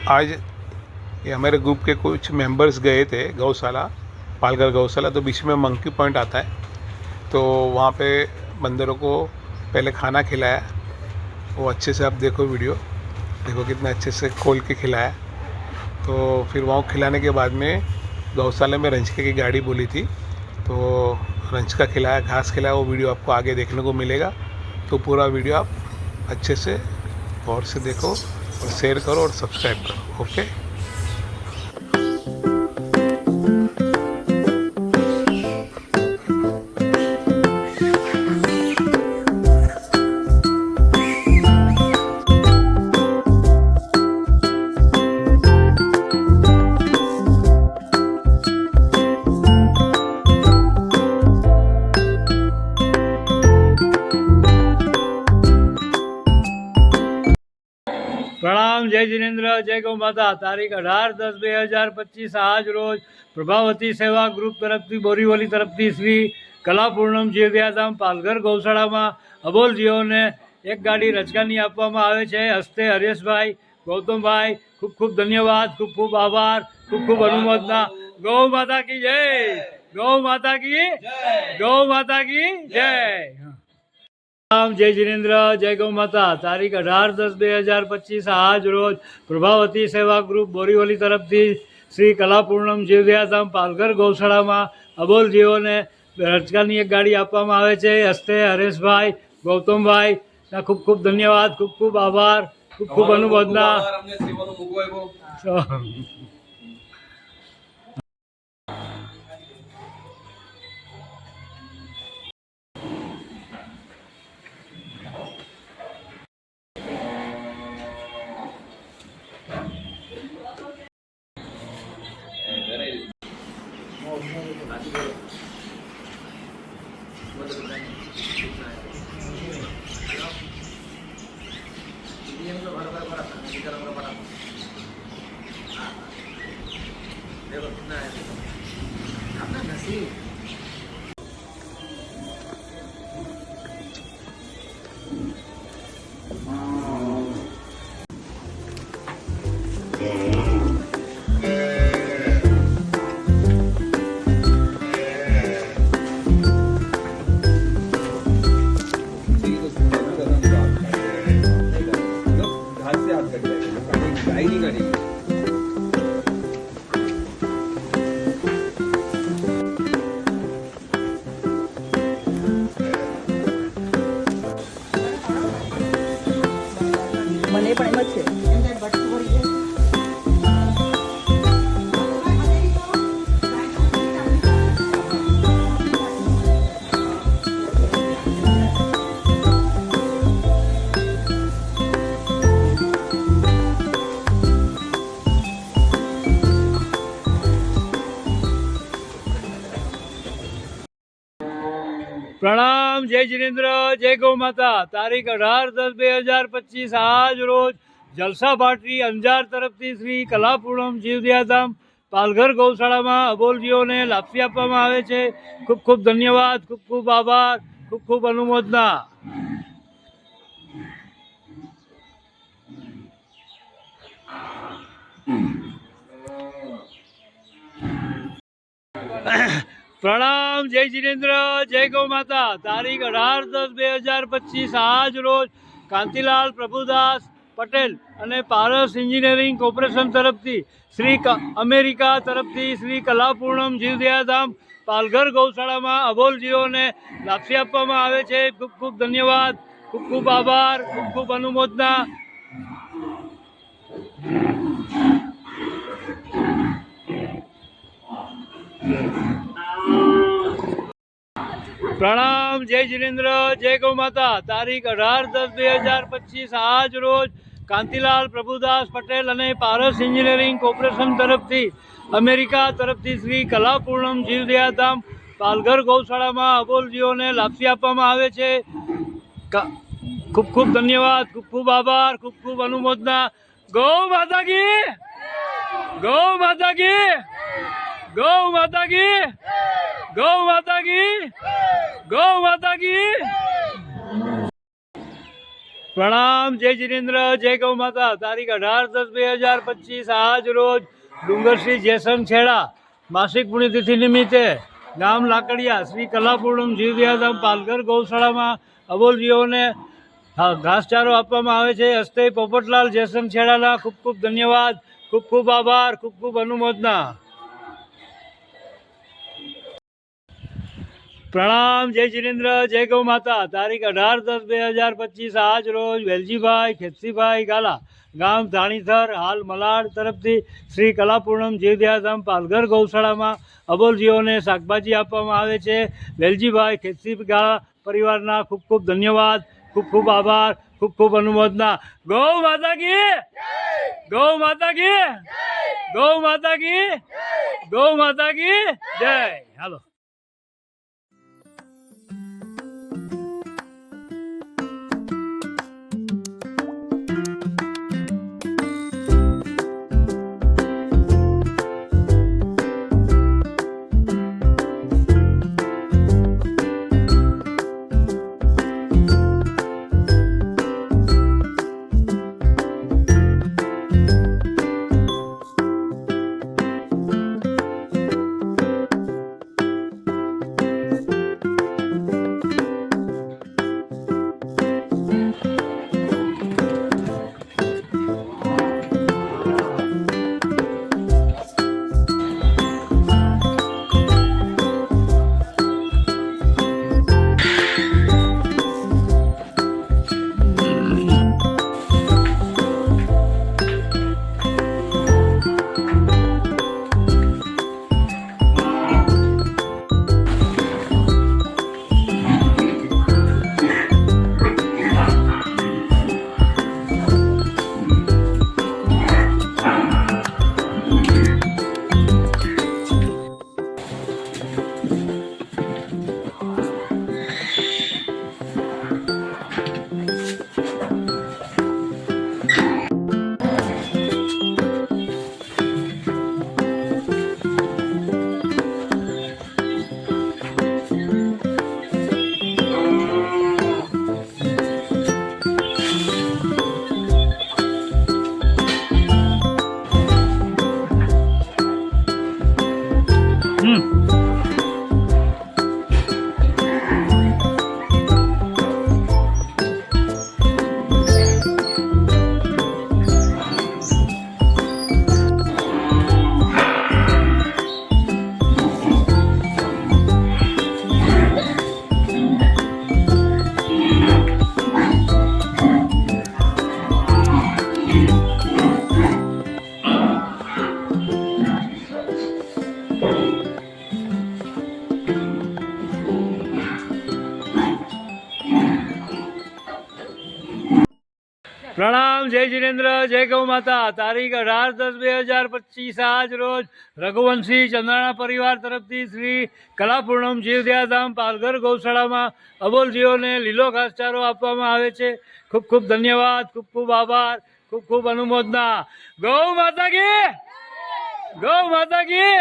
आज ये हमारे ग्रुप के कुछ मेंबर्स गए थे गौशाला, पालघर गौशाला। तो बीच में मंकी पॉइंट आता है, तो वहाँ पे बंदरों को पहले खाना खिलाया। वो अच्छे से आप देखो वीडियो, देखो कितने अच्छे से खोल के खिलाया। तो फिर वहाँ खिलाने के बाद में गौशाला में रंजके की गाड़ी बोली थी, तो रंजका खिलाया, घास खिलाया। वो वीडियो आपको आगे देखने को मिलेगा। तो पूरा वीडियो आप अच्छे से गौर से देखो और शेयर करो और सब्सक्राइब करो। ओके। प्रणाम, जय जिनेन्द्र, जय गौ माता। तारीख 18/10/2025 आज रोज प्रभावती सेवा ग्रुप तरफथी बोरीवली तरफथी श्री कलापूर्णम जीवदयाधाम पालघर गौशाळामां अबोल जीवोने एक गाड़ी रचकानी आपवामां आवे छे। हस्ते हरेशभाई, गौतमभाई, खूब खूब धन्यवाद, खूब खूब आभार, खूब खूब अनुमोदना। गौ माता की जय, गौ माता की, गौ माता की जय। राम, जय जिनेन्द्र, जय गौ माता। तारीख 18/10/2025 आज रोज प्रभावती सेवा ग्रुप बोरीवली तरफथी श्री कलापूर्णम जीवदयाधाम पालघर गौशाळामां अबोल जीवोने रचकानी एक गाड़ी आपवामां आवे छे। हस्ते हरेशभाई, गौतमभाई खूब खूब धन्यवाद, खूब खूब आभार, खूब खूब अनुमोदना। મને પણ એમ જ છે. प्रणाम, जय जिनेन्द्र, जय गौ माता। तारीख 18/10/2025 आज रोज जलसा पार्टी अंजार तरफथी श्री कलापूर्णम जीवदयाधाम पालघर गौशाळामां अबोल जीवोने लापसी आपवामां आवे छे। खूब खूब धन्यवाद, खूब खूब आभार, खूब खूब अनुमोदना। प्रणाम, जय जिनेन्द्र, जय गौ माता। तारीख 18/10/2025 आज रोज कांतिलाल प्रभुदास पटेल अने पारस इंजीनियरिंग कॉर्पोरेशन तरफथी श्री अमेरिका तरफथी श्री कलापूर्णम जीवदयाधाम पालघर गौशाळामां अबोल जीवोने लापसी आपवामां आवे छे। खूब खूब धन्यवाद, खूब खूब आभार, खूब खूब अनुमोदना। प्रणाम, जय जिनेन्द्र, जय गौ माता। तारीख 18/10/2025 आज रोज कांतिलाल प्रभुदास पटेल अने पारस इंजीनियरिंग कॉर्पोरेशन तरफथी अमेरिका तरफथी श्री कलापूर्णम जीवदयाधाम पालघर गौशाळामां अबोल जीवोने लापसी आपवामां आवे छे। खूब खूब धन्यवाद, खूब खूब आभार, खूब खूब अनुमोदना। गौ माता की, गौ माता की, गौ माता की, गौ माता की, गौ माता की। પ્રણામ જય જિનેન્દ્ર જય ગૌ માતા. તારીખ 18-10-2025 આજ રોજ ડુંગરશ્રી જેસંગ છેડા માસિક પુણ્યતિથિ નિમિત્તે ગામ લાકડિયા શ્રી કલાપૂર્ણમ જીવદયાધામ પાલઘર ગૌશાળામાં અબોલ જીવોને ઘાસચારો આપવામાં આવે છે. હસ્તે પોપટલાલ જેસંગ છેડાના ખૂબ ખૂબ ધન્યવાદ, ખૂબ ખૂબ આભાર, ખૂબ ખૂબ અનુમોદના. પ્રણામ જય જિનેન્દ્ર જય ગૌ માતા. તારીખ 18-10-2025 આજ રોજ વેલજીભાઈ ખેતસીભાઈ ગાલા ગામ ધાણીથર હાલ મલાડ તરફથી શ્રી કલાપૂર્ણમ જીવદયાધામ પાલઘર ગૌશાળામાં અબોલ જીવોને શાકભાજી આપવામાં આવે છે. વેલજીભાઈ ખેતસી ગાલા પરિવારના ખૂબ ખૂબ ધન્યવાદ, ખૂબ ખૂબ આભાર, ખૂબ ખૂબ અનુમોદના. ગૌ માતા કી, ગૌ માતા કી, ગૌ માતા કી, ગૌ માતા કી જય. હાલો. પ્રણામ જય જિનેન્દ્ર જય ગૌ માતા. તારીખ 18-10-2025 આજ રોજ રઘુવંશી ચંદ્રાણા પરિવાર તરફથી શ્રી કલાપૂર્ણમ જીવદયાધામ પાલઘર ગૌશાળામાં અબોલ જીવોને લીલો ઘાસચારો આપવામાં આવે છે. ખૂબ ખૂબ ધન્યવાદ, ખૂબ ખૂબ આભાર, ખૂબ ખૂબ અનુમોદના. ગૌ માતા કી, ગૌ માતા કી.